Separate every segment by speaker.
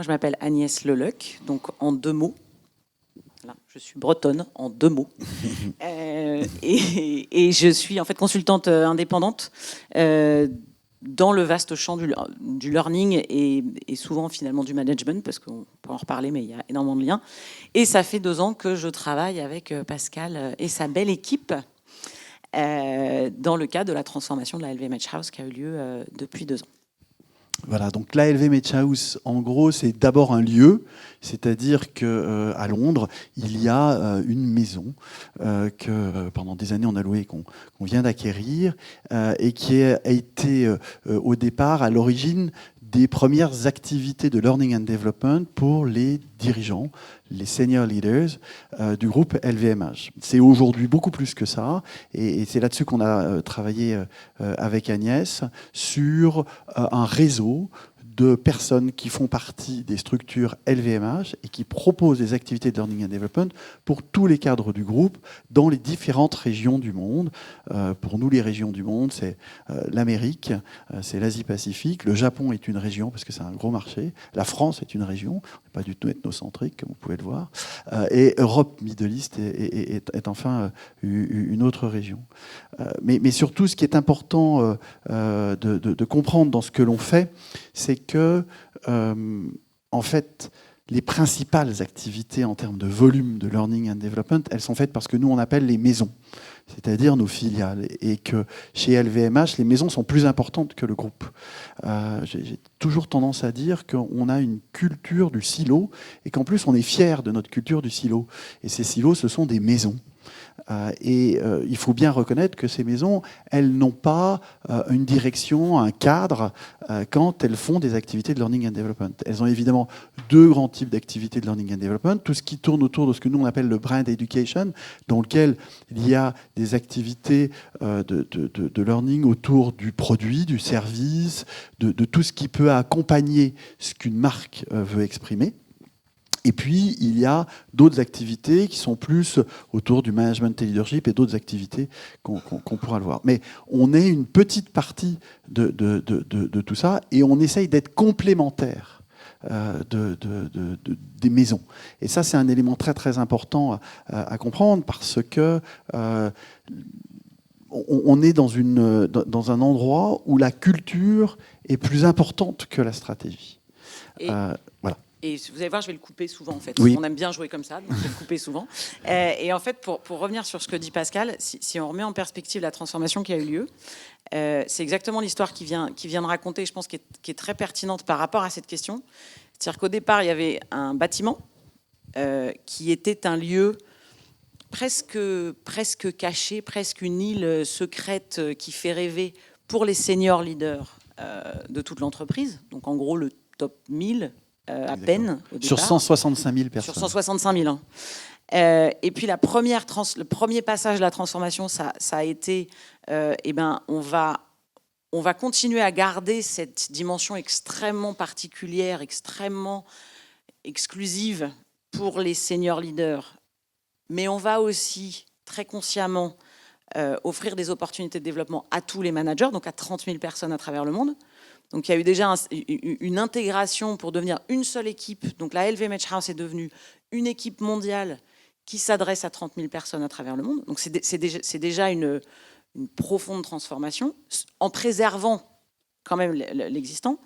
Speaker 1: je m'appelle Agnès Leleuc, donc en 2 mots. Là, je suis bretonne en 2 mots. Et je suis en fait consultante indépendante dans le vaste champ du learning et souvent finalement du management, parce qu'on peut en reparler, mais il y a énormément de liens. Et ça fait 2 ans que je travaille avec Pascal et sa belle équipe dans le cadre de la transformation de la LVMH House qui a eu lieu depuis 2 ans.
Speaker 2: Voilà, donc la LVMH House, en gros, c'est d'abord un lieu, c'est-à-dire qu'à Londres, il y a une maison que pendant des années on a louée, qu'on vient d'acquérir, et qui a été au départ, à l'origine, des premières activités de learning and development pour les dirigeants, les senior leaders du groupe LVMH. C'est aujourd'hui beaucoup plus que ça, et c'est là-dessus qu'on a travaillé avec Agnès sur un réseau de personnes qui font partie des structures LVMH et qui proposent des activités de learning and development pour tous les cadres du groupe dans les différentes régions du monde. Pour nous, les régions du monde, c'est l'Amérique, c'est l'Asie-Pacifique, le Japon est une région parce que c'est un gros marché, la France est une région, pas du tout ethnocentrique comme vous pouvez le voir, et Europe, Middle East est enfin une autre région. Mais surtout, ce qui est important de comprendre dans ce que l'on fait, c'est que, en fait, les principales activités en termes de volume de learning and development, elles sont faites par ce que nous, on appelle les maisons, c'est-à-dire nos filiales. Et que chez LVMH, les maisons sont plus importantes que le groupe. J'ai toujours tendance à dire qu'on a une culture du silo et qu'en plus, on est fier de notre culture du silo. Et ces silos, ce sont des maisons. Il faut bien reconnaître que ces maisons, elles n'ont pas une direction, un cadre, quand elles font des activités de learning and development. Elles ont évidemment 2 grands types d'activités de learning and development. Tout ce qui tourne autour de ce que nous, on appelle le brand education, dans lequel il y a des activités de learning autour du produit, du service, de tout ce qui peut accompagner ce qu'une marque veut exprimer. Et puis, il y a d'autres activités qui sont plus autour du management et leadership et d'autres activités qu'on pourra le voir. Mais on est une petite partie de tout ça et on essaye d'être complémentaire des maisons. Et ça, c'est un élément très, très important à comprendre parce que on est dans un endroit où la culture est plus importante que la stratégie. Voilà.
Speaker 1: Et vous allez voir, je vais le couper souvent, en fait.
Speaker 2: Oui.
Speaker 1: On aime bien jouer comme ça, donc je vais le couper souvent. Et en fait, pour revenir sur ce que dit Pascal, si on remet en perspective la transformation qui a eu lieu, c'est exactement l'histoire qu'il vient de raconter, je pense, qui est très pertinente par rapport à cette question. C'est-à-dire qu'au départ, il y avait un bâtiment qui était un lieu presque caché, presque une île secrète qui fait rêver pour les seniors leaders de toute l'entreprise. Donc, en gros, le top 1000 à peine au départ.
Speaker 2: Sur 165 000 personnes.
Speaker 1: Sur 165 000. Hein. Et puis le premier passage de la transformation, ça a été, on va continuer à garder cette dimension extrêmement particulière, extrêmement exclusive pour les seniors leaders. Mais on va aussi très consciemment offrir des opportunités de développement à tous les managers, donc à 30 000 personnes à travers le monde. Donc il y a eu déjà une intégration pour devenir une seule équipe. Donc la LVMH House est devenue une équipe mondiale qui s'adresse à 30 000 personnes à travers le monde. Donc c'est déjà une profonde transformation en préservant quand même l'existant.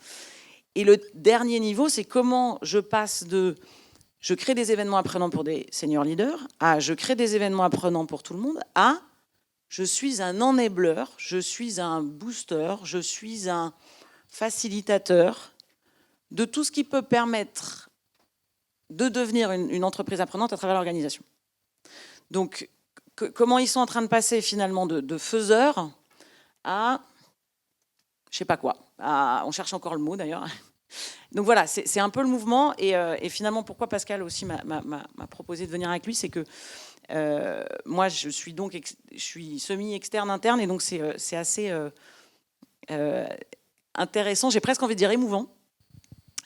Speaker 1: Et le dernier niveau, c'est comment je passe de je crée des événements apprenants pour des senior leaders à je crée des événements apprenants pour tout le monde à je suis un enabler, je suis un booster, je suis un facilitateur de tout ce qui peut permettre de devenir une entreprise apprenante à travers l'organisation. Donc, comment ils sont en train de passer finalement de faiseurs à, je sais pas quoi, on cherche encore le mot d'ailleurs. Donc voilà, c'est un peu le mouvement et finalement pourquoi Pascal aussi m'a proposé de venir avec lui, c'est que moi je suis semi-externe interne et donc c'est assez intéressant, j'ai presque envie de dire émouvant,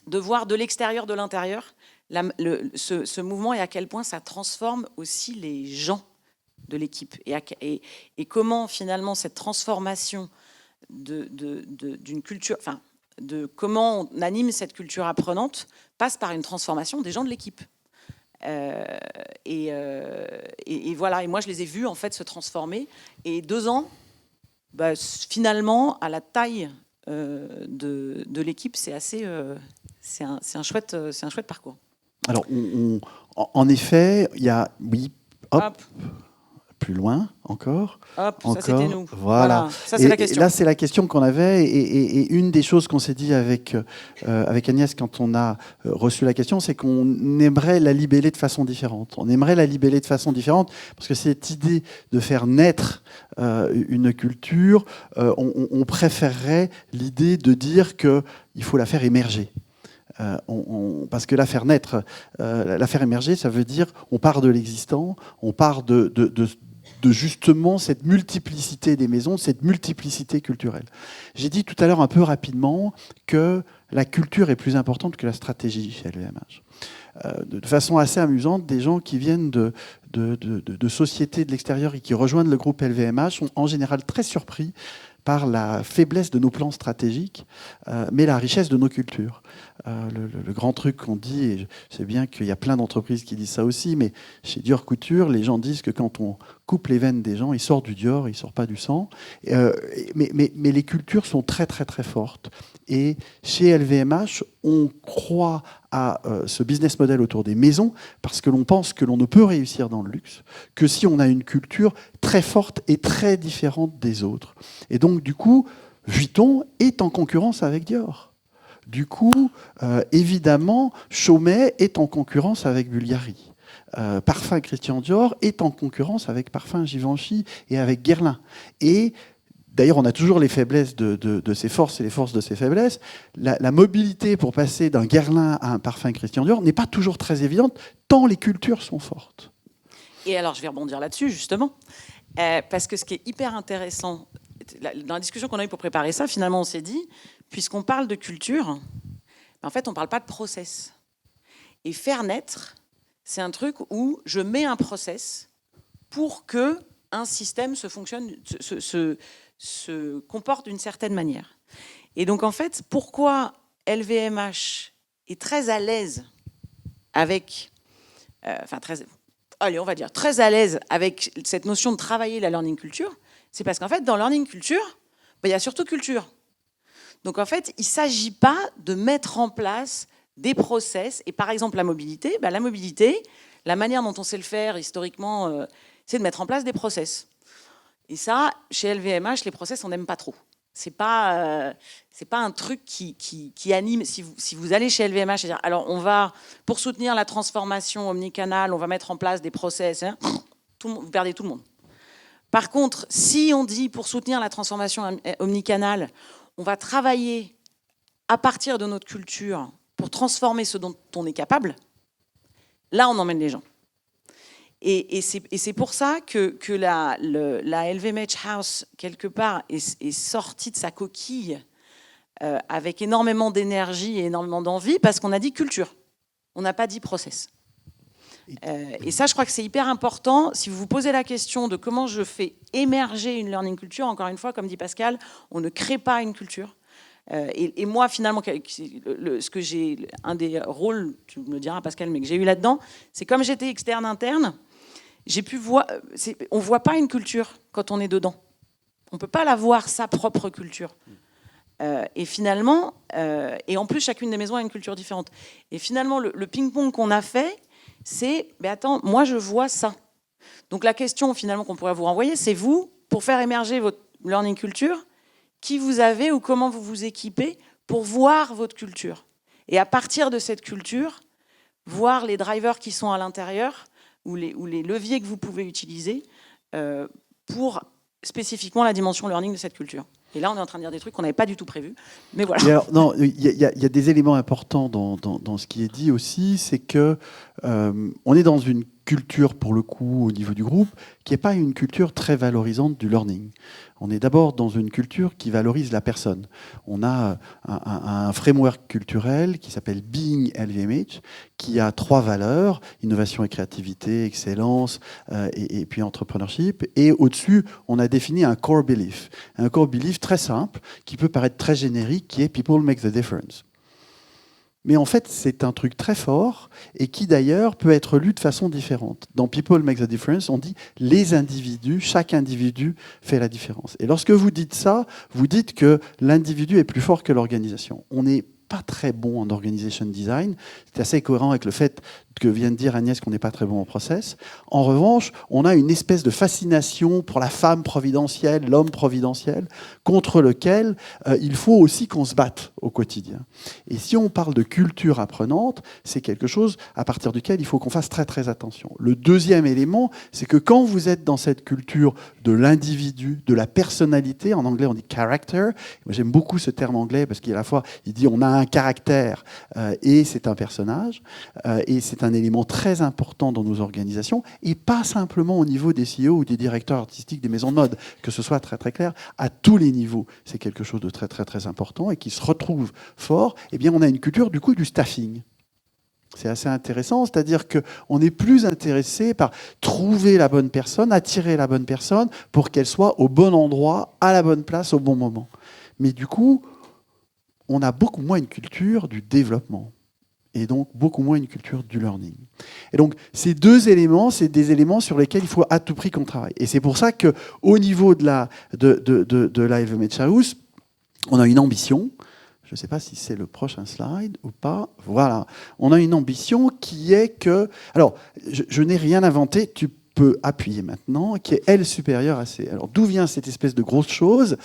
Speaker 1: de voir de l'extérieur, de l'intérieur, ce mouvement et à quel point ça transforme aussi les gens de l'équipe. Et comment finalement cette transformation d'une culture, enfin de comment on anime cette culture apprenante passe par une transformation des gens de l'équipe. Et voilà, et moi je les ai vus en fait se transformer. Et 2 ans, finalement, à la taille de l'équipe, c'est un chouette parcours.
Speaker 2: Alors, en effet, il y a, oui, hop. Plus loin, encore.
Speaker 1: Hop, ça c'était nous.
Speaker 2: Voilà.
Speaker 1: Ça c'est la question.
Speaker 2: Là, c'est la question qu'on avait. Et une des choses qu'on s'est dit avec Agnès quand on a reçu la question, c'est qu'on aimerait la libeller de façon différente. On aimerait la libeller de façon différente parce que cette idée de faire naître une culture, on préférerait l'idée de dire qu'il faut la faire émerger. Parce que la faire naître, la faire émerger, ça veut dire on part de l'existant, on part de justement cette multiplicité des maisons, cette multiplicité culturelle. J'ai dit tout à l'heure un peu rapidement que la culture est plus importante que la stratégie chez LVMH. De façon assez amusante, des gens qui viennent de sociétés de l'extérieur et qui rejoignent le groupe LVMH sont en général très surpris par la faiblesse de nos plans stratégiques, mais la richesse de nos cultures. Le grand truc qu'on dit, et je sais bien qu'il y a plein d'entreprises qui disent ça aussi, mais chez Dior Couture, les gens disent que quand on coupe les veines des gens, il sort du Dior, il ne sort pas du sang. Mais les cultures sont très, très, très fortes. Et chez LVMH, on croit à ce business model autour des maisons parce que l'on pense que l'on ne peut réussir dans le luxe que si on a une culture très forte et très différente des autres. Et donc, du coup, Vuitton est en concurrence avec Dior. Du coup, évidemment, Chaumet est en concurrence avec Bulgari. Parfum Christian Dior est en concurrence avec Parfum Givenchy et avec Guerlain. Et d'ailleurs, on a toujours les faiblesses de ses forces et les forces de ses faiblesses. La mobilité pour passer d'un Guerlain à un Parfum Christian Dior n'est pas toujours très évidente, tant les cultures sont fortes.
Speaker 1: Et alors, je vais rebondir là-dessus, justement, parce que ce qui est hyper intéressant, dans la discussion qu'on a eue pour préparer ça, finalement, on s'est dit, puisqu'on parle de culture, en fait, on ne parle pas de process. Et faire naître, c'est un truc où je mets un process pour que un système se comporte d'une certaine manière. Et donc, en fait, pourquoi LVMH est très à l'aise avec... on va dire très à l'aise avec cette notion de travailler la learning culture, c'est parce qu'en fait, dans learning culture, il y a surtout culture. Donc, en fait, il ne s'agit pas de mettre en place des process. Et par exemple, la mobilité, la manière dont on sait le faire historiquement, c'est de mettre en place des process. Et ça, chez LVMH, les process, on n'aime pas trop. C'est pas un truc qui anime. Si vous allez chez LVMH et dire, alors on va, pour soutenir la transformation omnicanale, on va mettre en place des process, vous perdez tout le monde. Par contre, si on dit, pour soutenir la transformation omnicanale, on va travailler à partir de notre culture pour transformer ce dont on est capable, là, on emmène les gens. Et c'est pour ça que la LVMH House, quelque part, est sortie de sa coquille avec énormément d'énergie et énormément d'envie, parce qu'on a dit culture. On n'a pas dit process. Et ça, je crois que c'est hyper important. Si vous vous posez la question de comment je fais émerger une learning culture, encore une fois, comme dit Pascal, on ne crée pas une culture. Et moi, finalement, ce que j'ai, un des rôles, tu me le diras, Pascal, mais que j'ai eu là-dedans, c'est comme j'étais externe-interne, j'ai pu voir. On ne voit pas une culture quand on est dedans. On ne peut pas la voir, sa propre culture. Et finalement, et en plus, chacune des maisons a une culture différente. Et finalement, le ping-pong qu'on a fait, c'est, mais attends, moi je vois ça. Donc la question finalement qu'on pourrait vous renvoyer, c'est vous, pour faire émerger votre learning culture, qui vous avez ou comment vous vous équipez pour voir votre culture. Et à partir de cette culture, voir les drivers qui sont à l'intérieur ou les leviers que vous pouvez utiliser pour spécifiquement la dimension learning de cette culture. Et là, on est en train de dire des trucs qu'on n'avait pas du tout prévus. Mais voilà.
Speaker 2: Alors, non, il y a des éléments importants dans ce qui est dit aussi, c'est que on est dans une culture, pour le coup, au niveau du groupe, qui n'est pas une culture très valorisante du learning. On est d'abord dans une culture qui valorise la personne. On a un framework culturel qui s'appelle Being LVMH, qui a 3 valeurs, innovation et créativité, excellence, et puis entrepreneurship. Et au-dessus, on a défini un core belief. Un core belief très simple, qui peut paraître très générique, qui est « People make the difference ». Mais en fait, c'est un truc très fort et qui d'ailleurs peut être lu de façon différente. Dans People Make the Difference, on dit les individus, chaque individu fait la différence. Et lorsque vous dites ça, vous dites que l'individu est plus fort que l'organisation. On n'est pas très bon en organization design. C'est assez cohérent avec le fait que vient de dire Agnès qu'on n'est pas très bon en process. En revanche, on a une espèce de fascination pour la femme providentielle, l'homme providentiel, contre lequel il faut aussi qu'on se batte au quotidien. Et si on parle de culture apprenante, c'est quelque chose à partir duquel il faut qu'on fasse très très attention. Le deuxième élément, c'est que quand vous êtes dans cette culture de l'individu, de la personnalité, en anglais on dit character, moi j'aime beaucoup ce terme anglais parce qu'à la fois il dit on a un caractère et c'est un personnage, et c'est un élément très important dans nos organisations, et pas simplement au niveau des CEO ou des directeurs artistiques des maisons de mode, que ce soit très très clair, à tous les niveaux, c'est quelque chose de très très très important et qui se retrouve fort. Eh bien, on a une culture du coup du staffing. C'est assez intéressant, c'est-à-dire qu'on est plus intéressé par trouver la bonne personne, attirer la bonne personne pour qu'elle soit au bon endroit, à la bonne place, au bon moment. Mais du coup, on a beaucoup moins une culture du développement. Et donc beaucoup moins une culture du learning. Et donc ces 2 éléments, c'est des éléments sur lesquels il faut à tout prix qu'on travaille. Et c'est pour ça qu'au niveau de la LVMH House, on a une ambition. Je ne sais pas si c'est le prochain slide ou pas. Voilà. On a une ambition qui est que... Alors, je n'ai rien inventé. Tu peux appuyer maintenant, qui est L supérieur à C. Alors, d'où vient cette espèce de grosse chose?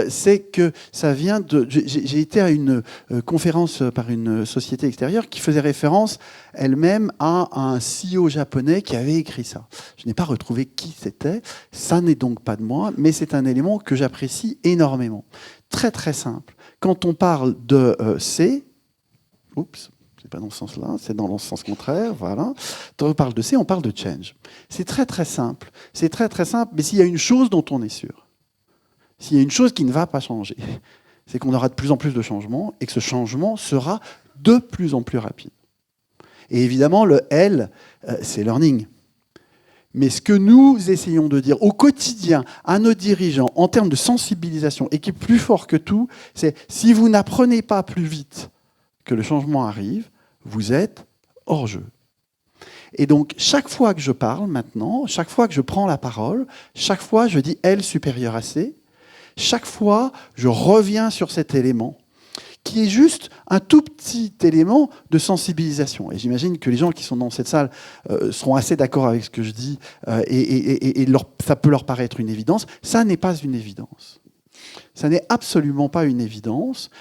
Speaker 2: C'est que ça vient de... J'ai été à une conférence par une société extérieure qui faisait référence elle-même à un CEO japonais qui avait écrit ça. Je n'ai pas retrouvé qui c'était. Ça n'est donc pas de moi, mais c'est un élément que j'apprécie énormément. Très, très simple. Quand on parle de C... Oups, c'est pas dans ce sens-là, c'est dans le sens contraire, voilà. Quand on parle de C, on parle de change. C'est très très simple. C'est très très simple, mais s'il y a une chose dont on est sûr, s'il y a une chose qui ne va pas changer, c'est qu'on aura de plus en plus de changements et que ce changement sera de plus en plus rapide. Et évidemment, le L, c'est learning. Mais ce que nous essayons de dire au quotidien à nos dirigeants en termes de sensibilisation et qui est plus fort que tout, c'est si vous n'apprenez pas plus vite que le changement arrive, vous êtes hors jeu. Et donc, chaque fois que je parle maintenant, chaque fois que je prends la parole, chaque fois je dis L supérieur à C, chaque fois je reviens sur cet élément qui est juste un tout petit élément de sensibilisation. Et j'imagine que les gens qui sont dans cette salle seront assez d'accord avec ce que je dis et ça peut leur paraître une évidence. Ça n'est pas une évidence. Ça n'est absolument pas une évidence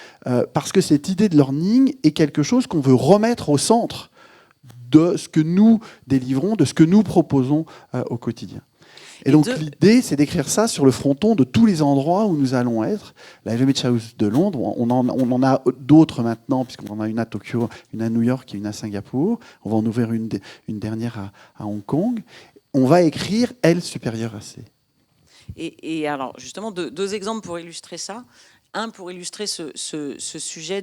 Speaker 2: parce que cette idée de learning est quelque chose qu'on veut remettre au centre de ce que nous délivrons, de ce que nous proposons au quotidien. Et donc l'idée, c'est d'écrire ça sur le fronton de tous les endroits où nous allons être. La LVMH House de Londres, on en a d'autres maintenant, puisqu'on en a une à Tokyo, une à New York et une à Singapour. On va en ouvrir une dernière à Hong Kong. On va écrire L supérieur à C.
Speaker 1: Et alors, justement, 2 exemples pour illustrer ça. Un, pour illustrer ce sujet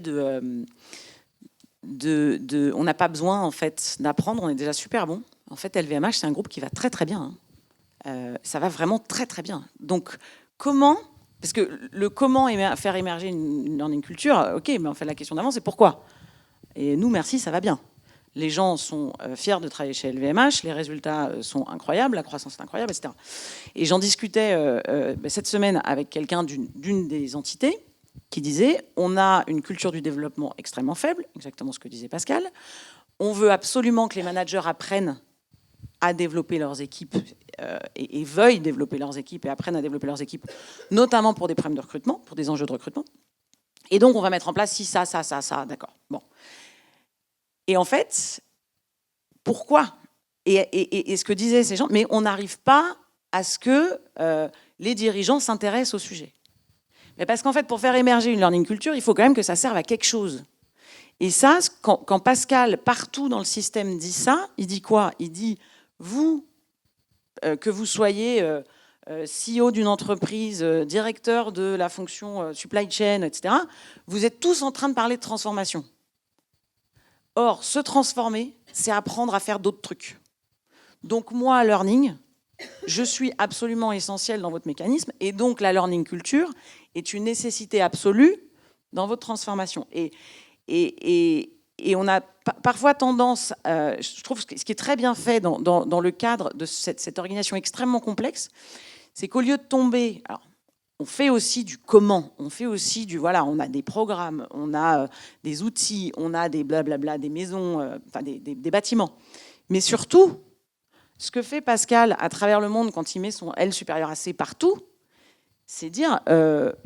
Speaker 1: on n'a pas besoin, en fait, d'apprendre, on est déjà super bon. En fait, LVMH, c'est un groupe qui va très, très bien. Ça va vraiment très, très bien. Donc, comment... Parce que le comment faire émerger une learning culture, OK, mais en fait, la question d'avant, c'est pourquoi. Et nous, merci, ça va bien. Les gens sont fiers de travailler chez LVMH, les résultats sont incroyables, la croissance est incroyable, etc. Et j'en discutais cette semaine avec quelqu'un d'une des entités qui disait « On a une culture du développement extrêmement faible », exactement ce que disait Pascal. On veut absolument que les managers apprennent à développer leurs équipes et veuillent développer leurs équipes et apprennent à développer leurs équipes, notamment pour des problèmes de recrutement, pour des enjeux de recrutement. Et donc, on va mettre en place ça, d'accord. Bon. Et en fait, pourquoi ? Et ce que disaient ces gens, mais on n'arrive pas à ce que les dirigeants s'intéressent au sujet. Mais parce qu'en fait, pour faire émerger une learning culture, il faut quand même que ça serve à quelque chose. Et ça, quand Pascal, partout dans le système, dit ça, il dit quoi ? Il dit, que vous soyez CEO d'une entreprise, directeur de la fonction supply chain, etc., vous êtes tous en train de parler de transformation. Or, se transformer, c'est apprendre à faire d'autres trucs. Donc moi, learning, je suis absolument essentiel dans votre mécanisme, et donc la learning culture est une nécessité absolue dans votre transformation. Et on a parfois tendance, je trouve ce qui est très bien fait dans le cadre de cette organisation extrêmement complexe, c'est qu'au lieu de tomber... Alors, on fait aussi du comment, on fait aussi du... Voilà, on a des programmes, on a des outils, on a des blablabla, des maisons, enfin des bâtiments. Mais surtout, ce que fait Pascal à travers le monde quand il met son L supérieur à C partout, c'est dire,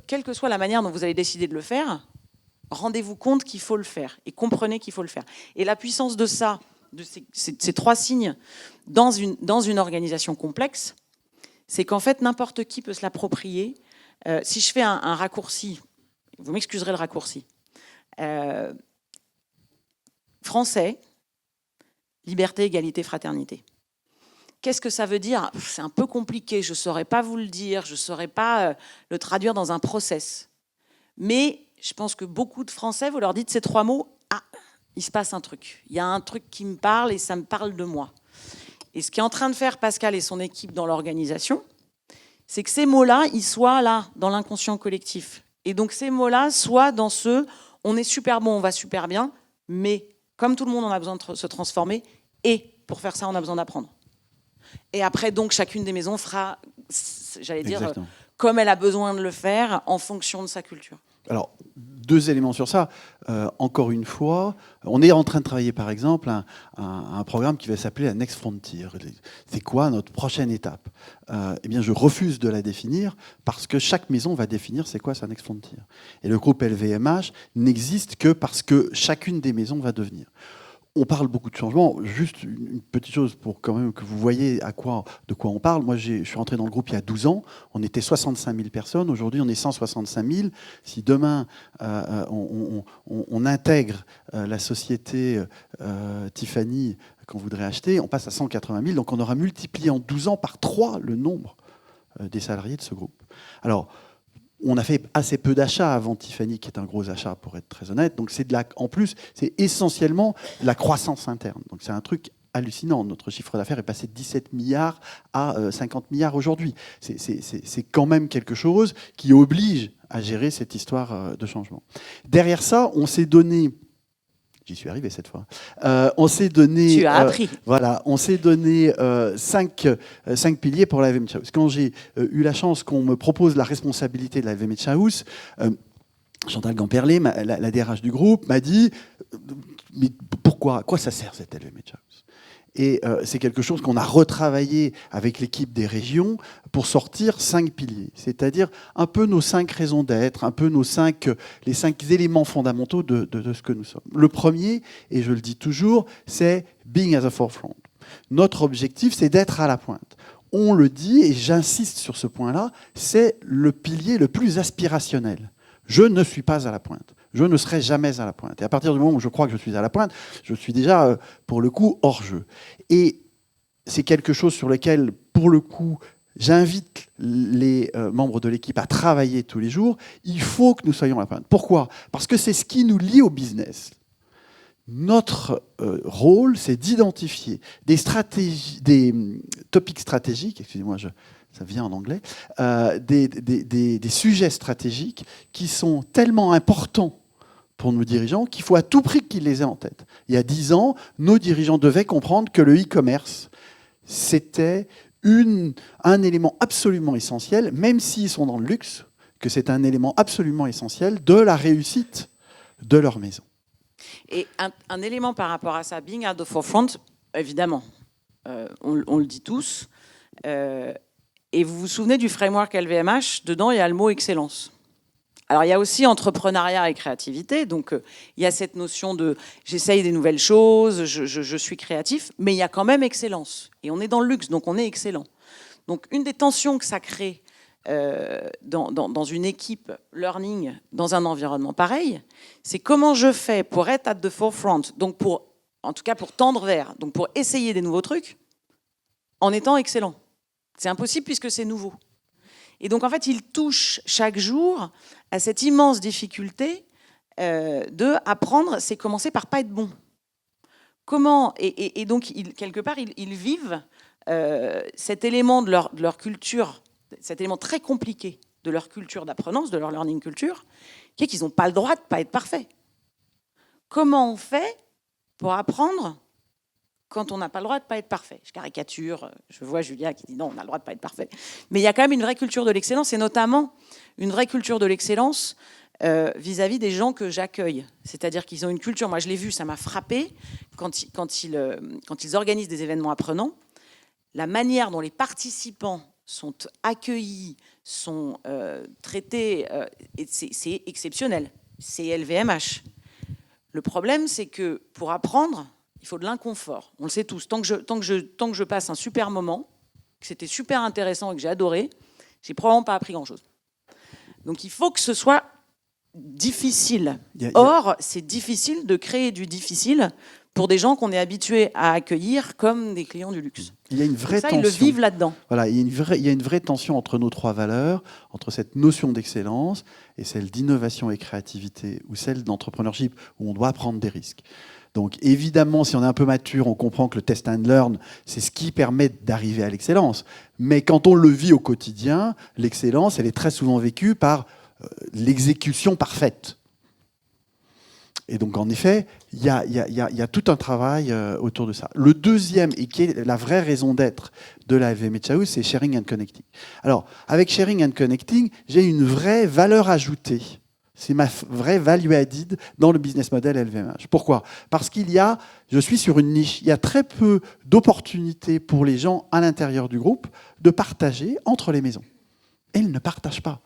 Speaker 1: quelle que soit la manière dont vous allez décider de le faire, rendez-vous compte qu'il faut le faire et comprenez qu'il faut le faire. Et la puissance de ça, de ces 3 signes dans une organisation complexe, c'est qu'en fait, n'importe qui peut se l'approprier. Si je fais un raccourci, vous m'excuserez le raccourci, français, liberté, égalité, fraternité. Qu'est-ce que ça veut dire? C'est un peu compliqué, je ne saurais pas vous le dire, je ne saurais pas le traduire dans un process. Mais je pense que beaucoup de Français, vous leur dites ces 3 mots, ah, il se passe un truc. Il y a un truc qui me parle et ça me parle de moi. Et ce qu'est en train de faire Pascal et son équipe dans l'organisation, c'est que ces mots-là, ils soient là, dans l'inconscient collectif. Et donc ces mots-là soient dans on est super bon, on va super bien, mais comme tout le monde, on a besoin de se transformer, et pour faire ça, on a besoin d'apprendre. Et après, donc, chacune des maisons fera, j'allais dire,
Speaker 2: Exactement.
Speaker 1: Comme elle a besoin de le faire, en fonction de sa culture.
Speaker 2: Alors, 2 éléments sur ça. Encore une fois, on est en train de travailler, par exemple, un programme qui va s'appeler la Next Frontier. C'est quoi notre prochaine étape? Eh bien, je refuse de la définir parce que chaque maison va définir c'est quoi sa Next Frontier. Et le groupe LVMH n'existe que parce que chacune des maisons va devenir. On parle beaucoup de changements. Juste une petite chose pour quand même que vous voyez de quoi on parle. Moi, je suis rentré dans le groupe il y a 12 ans. On était 65 000 personnes. Aujourd'hui, on est 165 000. Si demain, on intègre la société Tiffany qu'on voudrait acheter, on passe à 180 000. Donc, on aura multiplié en 12 ans par 3 le nombre des salariés de ce groupe. Alors, on a fait assez peu d'achats avant Tiffany, qui est un gros achat, pour être très honnête. Donc, en plus, c'est essentiellement la croissance interne. Donc, c'est un truc hallucinant. Notre chiffre d'affaires est passé de 17 milliards à 50 milliards aujourd'hui. C'est quand même quelque chose qui oblige à gérer cette histoire de changement. Derrière ça, on s'est donné... J'y suis arrivé cette fois. On s'est donné...
Speaker 1: Tu as appris.
Speaker 2: Voilà, on s'est donné 5 piliers pour la LVMH House. Quand j'ai eu la chance qu'on me propose la responsabilité de la LVMH House, Chantal Gamperlé, la DRH du groupe, m'a dit mais pourquoi, à quoi ça sert cette LVMH House? Et c'est quelque chose qu'on a retravaillé avec l'équipe des régions pour sortir 5 piliers, c'est-à-dire un peu nos 5 raisons d'être, un peu les 5 éléments fondamentaux de ce que nous sommes. Le premier, et je le dis toujours, c'est being at the forefront. Notre objectif, c'est d'être à la pointe. On le dit, et j'insiste sur ce point-là, c'est le pilier le plus aspirationnel. Je ne suis pas à la pointe. Je ne serai jamais à la pointe. Et à partir du moment où je crois que je suis à la pointe, je suis déjà, pour le coup, hors jeu. Et c'est quelque chose sur lequel, pour le coup, j'invite les membres de l'équipe à travailler tous les jours. Il faut que nous soyons à la pointe. Pourquoi? Parce que c'est ce qui nous lie au business. Notre rôle, c'est d'identifier des topics stratégiques, excusez-moi, ça vient en anglais, des sujets stratégiques qui sont tellement importants pour nos dirigeants qu'il faut à tout prix qu'ils les aient en tête. Il y a 10 ans, nos dirigeants devaient comprendre que le e-commerce, c'était un élément absolument essentiel, même s'ils sont dans le luxe, que c'est un élément absolument essentiel de la réussite de leur maison.
Speaker 1: Et un élément par rapport à ça, being at the forefront, évidemment, on le dit tous, et vous vous souvenez du framework LVMH, dedans il y a le mot excellence. Alors il y a aussi entrepreneuriat et créativité, donc il y a cette notion de j'essaye des nouvelles choses, je suis créatif, mais il y a quand même excellence. Et on est dans le luxe, donc on est excellent. Donc une des tensions que ça crée dans une équipe learning, dans un environnement pareil, c'est comment je fais pour être at the forefront, donc en tout cas pour tendre vers, donc pour essayer des nouveaux trucs, en étant excellent. C'est impossible puisque c'est nouveau. Et donc, en fait, il touche chaque jour à cette immense difficulté de apprendre, c'est commencer par pas être bon. Comment, et donc, quelque part, ils vivent cet élément de leur culture, cet élément très compliqué de leur culture d'apprenance, de leur learning culture, qui est qu'ils n'ont pas le droit de ne pas être parfait. Comment on fait pour apprendre quand on n'a pas le droit de ne pas être parfait? Je caricature, je vois Julia qui dit non, on a le droit de ne pas être parfait. Mais il y a quand même une vraie culture de l'excellence, et notamment une vraie culture de l'excellence vis-à-vis des gens que j'accueille. C'est-à-dire qu'ils ont une culture, moi je l'ai vu, ça m'a frappé, quand ils organisent des événements apprenants, la manière dont les participants sont accueillis, sont traités, c'est exceptionnel. C'est LVMH. Le problème, c'est que pour apprendre, il faut de l'inconfort. On le sait tous. Tant que je passe un super moment, que c'était super intéressant et que j'ai adoré, j'ai probablement pas appris grand-chose. Donc il faut que ce soit difficile. Or, c'est difficile de créer du difficile pour des gens qu'on est habitué à accueillir comme des clients du luxe.
Speaker 2: Il y a une vraie tension.
Speaker 1: Ils le vivent là-dedans.
Speaker 2: Voilà, il y a une vraie tension entre nos trois valeurs, entre cette notion d'excellence et celle d'innovation et créativité, ou celle d'entrepreneurship, où on doit prendre des risques. Donc évidemment, si on est un peu mature, on comprend que le test and learn, c'est ce qui permet d'arriver à l'excellence. Mais quand on le vit au quotidien, l'excellence, elle est très souvent vécue par l'exécution parfaite. Et donc, en effet, il y a tout un travail autour de ça. Le deuxième, et qui est la vraie raison d'être de la LVMH House, c'est Sharing and Connecting. Alors, avec Sharing and Connecting, j'ai une vraie valeur ajoutée. C'est ma vraie value added dans le business model LVMH. Pourquoi? Parce je suis sur une niche. Il y a très peu d'opportunités pour les gens à l'intérieur du groupe de partager entre les maisons. Et ils ne partagent pas.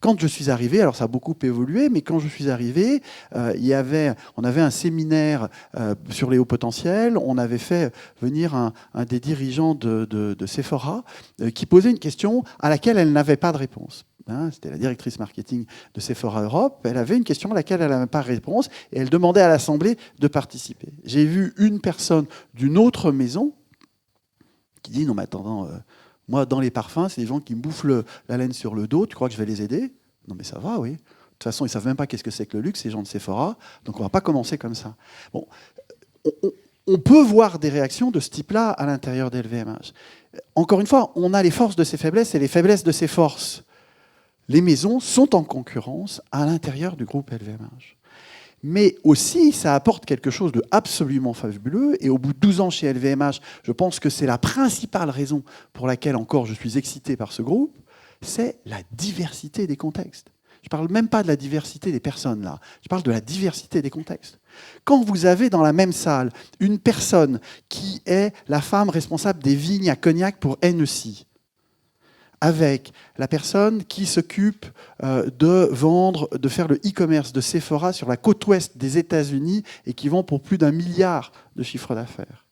Speaker 2: Quand je suis arrivé, alors ça a beaucoup évolué, mais quand je suis arrivé, on avait un séminaire sur les hauts potentiels. On avait fait venir un des dirigeants de Sephora qui posait une question à laquelle elle n'avait pas de réponse. C'était la directrice marketing de Sephora Europe. Elle avait une question à laquelle elle n'avait pas de réponse et elle demandait à l'Assemblée de participer. J'ai vu une personne d'une autre maison qui dit « Non, mais attends, moi, dans les parfums, c'est des gens qui me bouffent la laine sur le dos. Tu crois que je vais les aider ?» Non, mais ça va, oui. De toute façon, ils ne savent même pas qu'est-ce que c'est que le luxe, ces gens de Sephora. Donc, on ne va pas commencer comme ça. Bon, on peut voir des réactions de ce type-là à l'intérieur d'LVMH. Encore une fois, on a les forces de ses faiblesses et les faiblesses de ses forces. Les maisons sont en concurrence à l'intérieur du groupe LVMH. Mais aussi, ça apporte quelque chose de absolument fabuleux. Et au bout de 12 ans chez LVMH, je pense que c'est la principale raison pour laquelle encore je suis excité par ce groupe, c'est la diversité des contextes. Je ne parle même pas de la diversité des personnes, là. Je parle de la diversité des contextes. Quand vous avez dans la même salle une personne qui est la femme responsable des vignes à Cognac pour Hennessy, avec la personne qui s'occupe de faire le e-commerce de Sephora sur la côte ouest des États-Unis et qui vend pour plus d'1 milliard de chiffre d'affaires.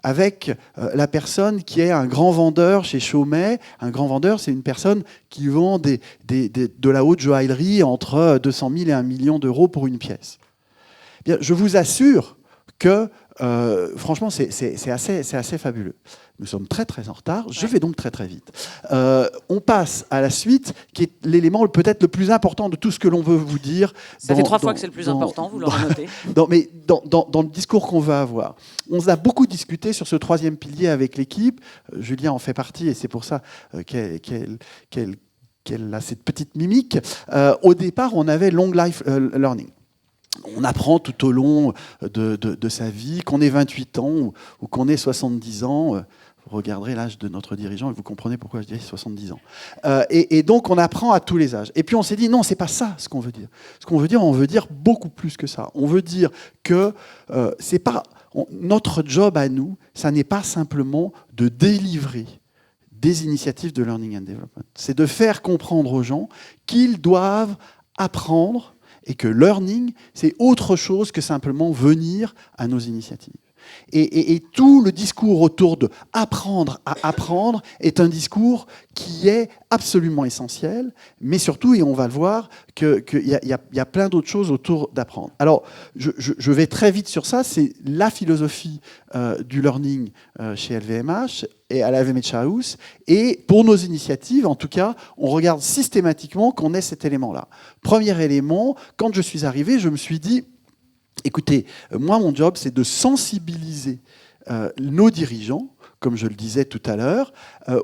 Speaker 2: Avec la personne qui est un grand vendeur chez Chaumet. Un grand vendeur, c'est une personne qui vend de la haute joaillerie entre 200 000 et 1 million d'euros pour une pièce. Bien, je vous assure que, franchement, c'est assez fabuleux. Nous sommes très, très en retard. Je vais donc très, très vite. On passe à la suite, qui est l'élément peut-être le plus important de tout ce que l'on veut vous dire.
Speaker 1: Ça fait 3 fois que c'est le plus important, vous l'aurez noté.
Speaker 2: Dans le discours qu'on va avoir. On a beaucoup discuté sur ce 3e pilier avec l'équipe. Julien en fait partie, et c'est pour ça qu'elle a cette petite mimique. Au départ, on avait Long Life Learning. On apprend tout au long de sa vie, qu'on ait 28 ans ou qu'on ait 70 ans. Vous regarderez l'âge de notre dirigeant et vous comprenez pourquoi je dis 70 ans. Et donc, on apprend à tous les âges. Et puis, on s'est dit, non, c'est pas ça ce qu'on veut dire. Ce qu'on veut dire, on veut dire beaucoup plus que ça. On veut dire que c'est pas notre job à nous, ça n'est pas simplement de délivrer des initiatives de learning and development. C'est de faire comprendre aux gens qu'ils doivent apprendre et que learning, c'est autre chose que simplement venir à nos initiatives. Et tout le discours autour de apprendre à apprendre est un discours qui est absolument essentiel, mais surtout, et on va le voir, qu'il y a plein d'autres choses autour d'apprendre. Alors, je vais très vite sur ça, c'est la philosophie du learning chez LVMH et à la LVMH House, et pour nos initiatives, en tout cas, on regarde systématiquement qu'on ait cet élément-là. Premier élément, quand je suis arrivé, je me suis dit, écoutez, moi, mon job, c'est de sensibiliser nos dirigeants, comme je le disais tout à l'heure,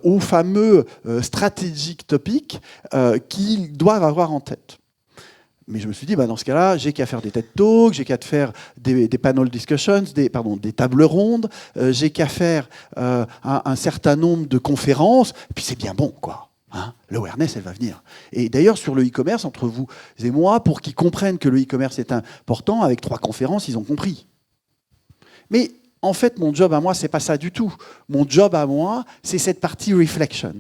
Speaker 2: aux fameux strategic topics qu'ils doivent avoir en tête. Mais je me suis dit, dans ce cas-là, j'ai qu'à faire des TED Talks, j'ai qu'à faire des panel discussions, des tables rondes, j'ai qu'à faire un certain nombre de conférences, et puis c'est bien bon, quoi. Hein, l'awareness, elle va venir. Et d'ailleurs, sur le e-commerce, entre vous et moi, pour qu'ils comprennent que le e-commerce est important, avec 3 conférences, ils ont compris. Mais en fait, mon job à moi, c'est pas ça du tout. Mon job à moi, c'est cette partie reflection.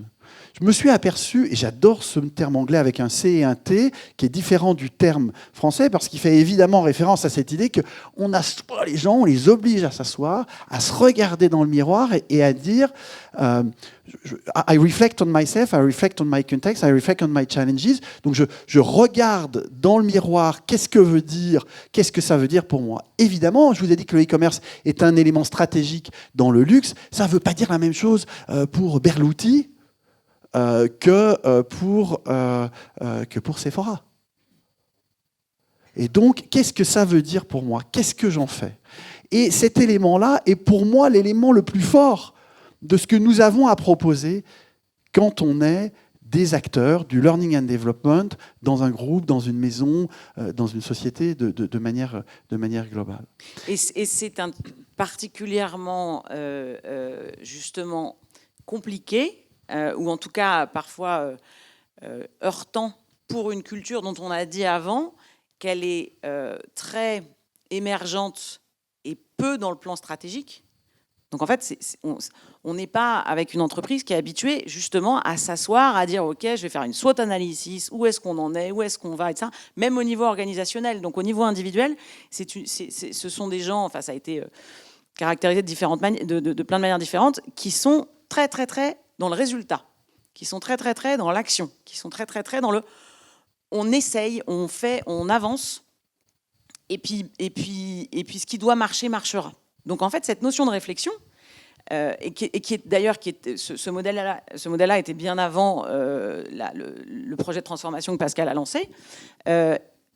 Speaker 2: Je me suis aperçu, et j'adore ce terme anglais avec un C et un T, qui est différent du terme français, parce qu'il fait évidemment référence à cette idée qu'on assoit les gens, on les oblige à s'asseoir, à se regarder dans le miroir et à dire I reflect on myself, I reflect on my context, I reflect on my challenges. Donc je regarde dans le miroir qu'est-ce que ça veut dire pour moi. Évidemment, je vous ai dit que le e-commerce est un élément stratégique dans le luxe. Ça ne veut pas dire la même chose pour Berluti, que pour Sephora. Et donc, qu'est-ce que ça veut dire pour moi? Qu'est-ce que j'en fais? Et cet élément-là est pour moi l'élément le plus fort de ce que nous avons à proposer quand on est des acteurs du learning and development dans un groupe, dans une maison, dans une société de manière globale.
Speaker 1: Et c'est particulièrement justement compliqué, ou en tout cas parfois heurtant pour une culture dont on a dit avant qu'elle est très émergente et peu dans le plan stratégique. Donc en fait, on n'est pas avec une entreprise qui est habituée justement à s'asseoir, à dire ok, je vais faire une SWOT analysis, où est-ce qu'on en est, où est-ce qu'on va, etc. Même au niveau organisationnel, donc au niveau individuel, ce sont des gens, enfin ça a été caractérisé de plein de manières différentes, qui sont très très très dans le résultat, qui sont très très très dans l'action, qui sont très très très dans le on essaye, on fait, on avance, et puis ce qui doit marcher marchera. Donc en fait cette notion de réflexion et qui est d'ailleurs ce modèle-là était bien avant le projet de transformation que Pascal a lancé.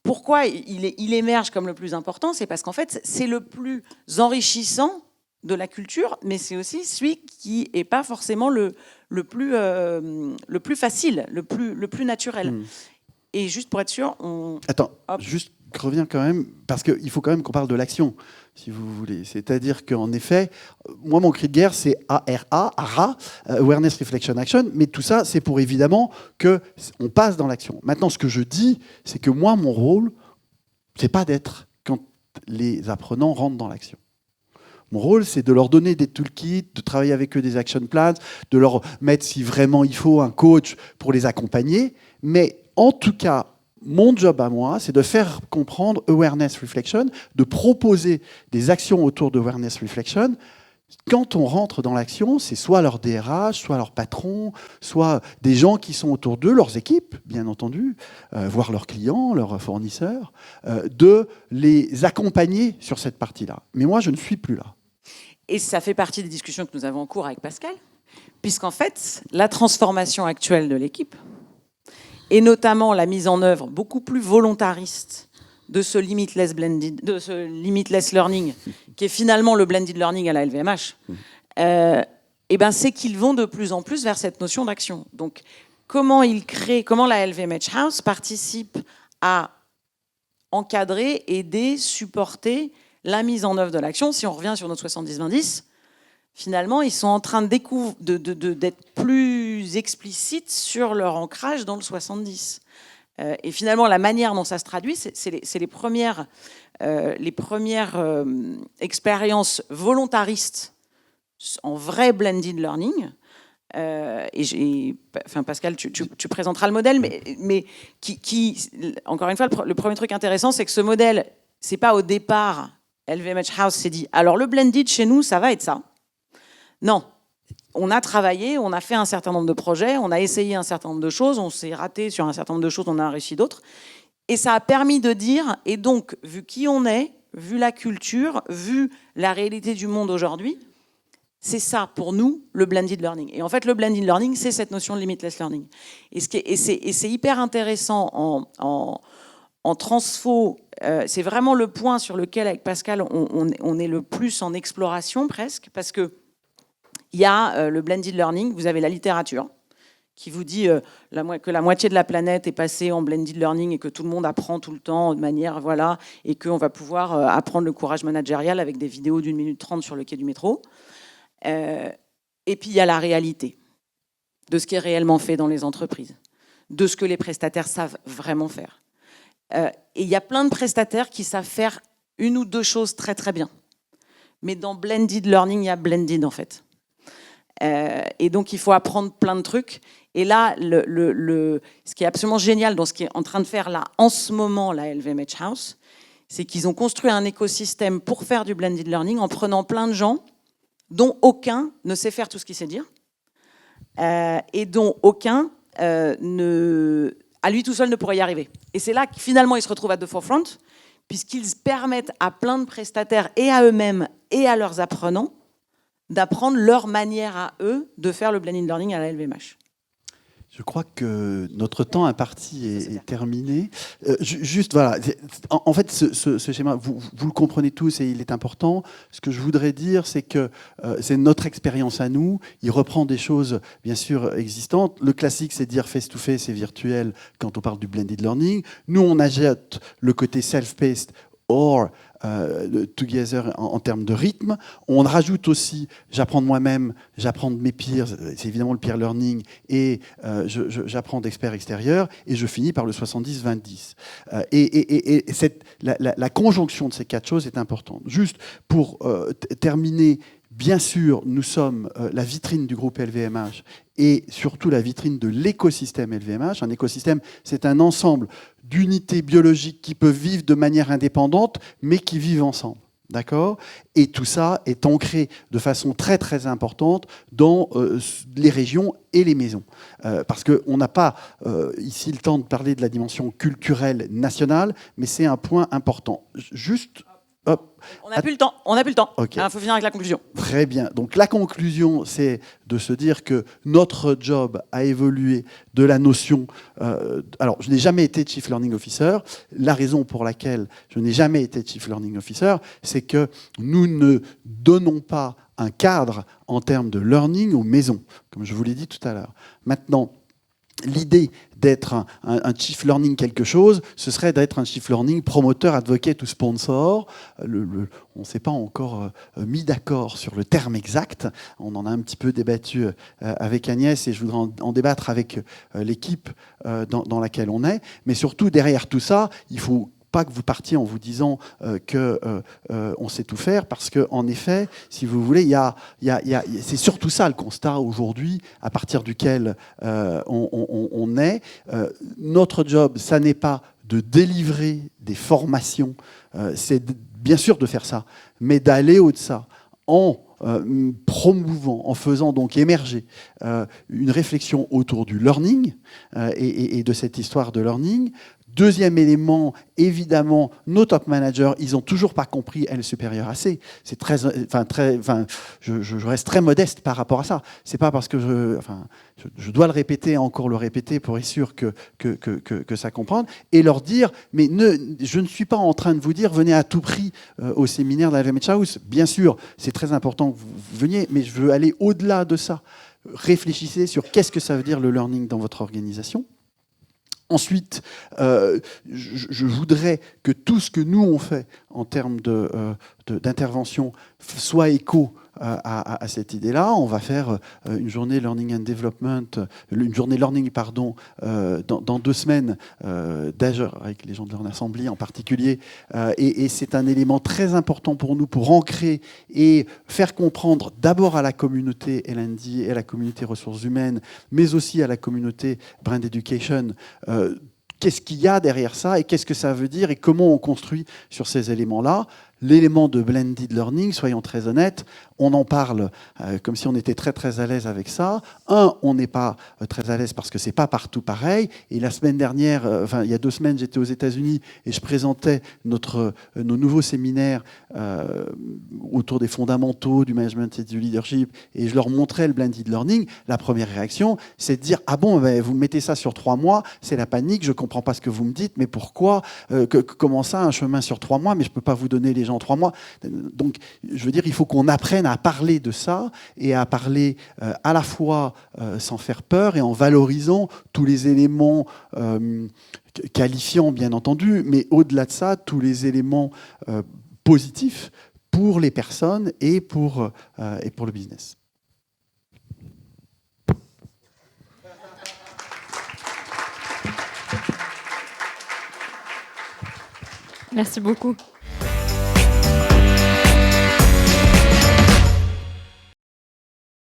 Speaker 1: Pourquoi il émerge comme le plus important? C'est parce qu'en fait c'est le plus enrichissant de la culture, mais c'est aussi celui qui n'est pas forcément le plus facile, le plus naturel. Et juste pour être sûr,
Speaker 2: Attends, juste reviens quand même, parce qu'il faut quand même qu'on parle de l'action, si vous voulez. C'est-à-dire qu'en effet, moi, mon cri de guerre, c'est ARA, Awareness, Reflection, Action, mais tout ça, c'est pour évidemment qu'on passe dans l'action. Maintenant, ce que je dis, c'est que moi, mon rôle, c'est pas d'être quand les apprenants rentrent dans l'action. Mon rôle, c'est de leur donner des toolkits, de travailler avec eux des action plans, de leur mettre, si vraiment il faut, un coach pour les accompagner. Mais en tout cas, mon job à moi, c'est de faire comprendre Awareness Reflection, de proposer des actions autour de Awareness Reflection. Quand on rentre dans l'action, c'est soit leur DRH, soit leur patron, soit des gens qui sont autour d'eux, leurs équipes, bien entendu, voire leurs clients, leurs fournisseurs, de les accompagner sur cette partie-là. Mais moi, je ne suis plus là.
Speaker 1: Et ça fait partie des discussions que nous avons en cours avec Pascal, puisqu'en fait, la transformation actuelle de l'équipe, et notamment la mise en œuvre beaucoup plus volontariste de ce limitless learning, qui est finalement le blended learning à la LVMH, c'est qu'ils vont de plus en plus vers cette notion d'action. Donc, comment la LVMH House participe à encadrer, aider, supporter la mise en œuvre de l'action. Si on revient sur notre 70-20-10, finalement, ils sont en train d'être plus explicites sur leur ancrage dans le 70. Et finalement, la manière dont ça se traduit, c'est les premières expériences volontaristes en vrai blended learning. Pascal, tu présenteras le modèle, mais qui encore une fois, le premier truc intéressant, c'est que ce modèle, c'est pas au départ LVMH House s'est dit, alors le blended chez nous, ça va être ça. Non, on a travaillé, on a fait un certain nombre de projets, on a essayé un certain nombre de choses, on s'est raté sur un certain nombre de choses, on a réussi d'autres. Et ça a permis de dire, et donc, vu qui on est, vu la culture, vu la réalité du monde aujourd'hui, c'est ça, pour nous, le blended learning. Et en fait, le blended learning, c'est cette notion de limitless learning. Et c'est hyper intéressant en transfo, c'est vraiment le point sur lequel, avec Pascal, on est le plus en exploration, presque, parce qu'il y a le blended learning, vous avez la littérature, qui vous dit que la moitié de la planète est passée en blended learning et que tout le monde apprend tout le temps de manière, voilà, et qu'on va pouvoir apprendre le courage managérial avec des vidéos d'1 minute 30 sur le quai du métro. Et puis il y a la réalité de ce qui est réellement fait dans les entreprises, de ce que les prestataires savent vraiment faire. Et il y a plein de prestataires qui savent faire une ou deux choses très très bien. Mais dans blended learning, il y a blended en fait. Et donc il faut apprendre plein de trucs. Et là, ce qui est absolument génial dans ce qui est en train de faire là en ce moment la LVMH House, c'est qu'ils ont construit un écosystème pour faire du blended learning en prenant plein de gens dont aucun ne sait faire tout ce qu'il sait dire et dont aucun à lui tout seul ne pourrait y arriver. Et c'est là que finalement ils se retrouvent à the forefront, puisqu'ils permettent à plein de prestataires et à eux-mêmes et à leurs apprenants d'apprendre leur manière à eux de faire le blended learning à la LVMH.
Speaker 2: Je crois que notre temps imparti est terminé. Juste, voilà. En fait, ce schéma, vous le comprenez tous et il est important. Ce que je voudrais dire, c'est que c'est notre expérience à nous. Il reprend des choses, bien sûr, existantes. Le classique, c'est dire face-to-face et virtuel quand on parle du blended learning. Nous, on ajoute le côté self-paced or together en termes de rythme. On rajoute aussi, j'apprends de moi-même, j'apprends de mes peers, c'est évidemment le peer learning, et j'apprends d'experts extérieurs, et je finis par le 70-20-10. Et la conjonction de ces quatre choses est importante. Juste pour terminer, bien sûr, nous sommes la vitrine du groupe LVMH et surtout la vitrine de l'écosystème LVMH. Un écosystème, c'est un ensemble d'unités biologiques qui peuvent vivre de manière indépendante, mais qui vivent ensemble. D'accord ? Et tout ça est ancré de façon très très importante dans les régions et les maisons. Parce qu'on n'a pas ici le temps de parler de la dimension culturelle nationale, mais c'est un point important. Juste... Hop.
Speaker 1: On n'a plus le temps, on n'a plus le temps.
Speaker 2: Okay.
Speaker 1: Il faut finir avec la conclusion.
Speaker 2: Très bien. Donc la conclusion, c'est de se dire que notre job a évolué de la notion... alors, je n'ai jamais été Chief Learning Officer. La raison pour laquelle je n'ai jamais été Chief Learning Officer, c'est que nous ne donnons pas un cadre en termes de learning aux maisons, comme je vous l'ai dit tout à l'heure. Maintenant, l'idée d'être un chief learning quelque chose, ce serait d'être un chief learning promoteur, advocate ou sponsor. On ne s'est pas encore mis d'accord sur le terme exact. On en a un petit peu débattu avec Agnès et je voudrais en débattre avec l'équipe dans laquelle on est. Mais surtout, derrière tout ça, il faut pas que vous partiez en vous disant qu'on sait tout faire, parce qu'en effet, si vous voulez, c'est surtout ça le constat aujourd'hui, à partir duquel on est. Notre job, ça n'est pas de délivrer des formations, c'est bien sûr de faire ça, mais d'aller au-delà en promouvant, en faisant donc émerger une réflexion autour du learning et de cette histoire de learning. Deuxième élément, évidemment, nos top managers, ils n'ont toujours pas compris L supérieur à C. C'est je reste très modeste par rapport à ça. C'est pas parce que je dois encore le répéter pour être sûr que ça comprenne, et leur dire, mais je ne suis pas en train de vous dire, venez à tout prix au séminaire de la LVMH House. Bien sûr, c'est très important que vous veniez, mais je veux aller au-delà de ça. Réfléchissez sur qu'est-ce que ça veut dire le learning dans votre organisation. Ensuite, je voudrais que tout ce que nous on fait en termes d'intervention soit écho à cette idée-là. On va faire une journée Learning and Development, une journée Learning, dans 2 semaines, d'Azure, avec les gens de Learn Assembly en particulier. Et c'est un élément très important pour nous, pour ancrer et faire comprendre d'abord à la communauté L&D et à la communauté ressources humaines, mais aussi à la communauté Brand Education, qu'est-ce qu'il y a derrière ça et qu'est-ce que ça veut dire et comment on construit sur ces éléments-là. l'élément de blended learning, soyons très honnêtes, on en parle comme si on était très très à l'aise avec ça. On n'est pas très à l'aise parce que c'est pas partout pareil. Et la semaine dernière, il y a 2 semaines, j'étais aux États-Unis et je présentais nos nouveaux séminaires autour des fondamentaux du management et du leadership, et je leur montrais le blended learning. La première réaction, c'est de dire: ah bon, vous mettez ça sur 3 mois, c'est la panique, je comprends pas ce que vous me dites, mais pourquoi, comment ça, un chemin sur 3 mois, mais je peux pas vous donner les gens en 3 mois. Donc, je veux dire, il faut qu'on apprenne à parler de ça et à parler à la fois sans faire peur et en valorisant tous les éléments qualifiants, bien entendu, mais au-delà de ça, tous les éléments positifs pour les personnes et pour le business.
Speaker 3: Merci beaucoup.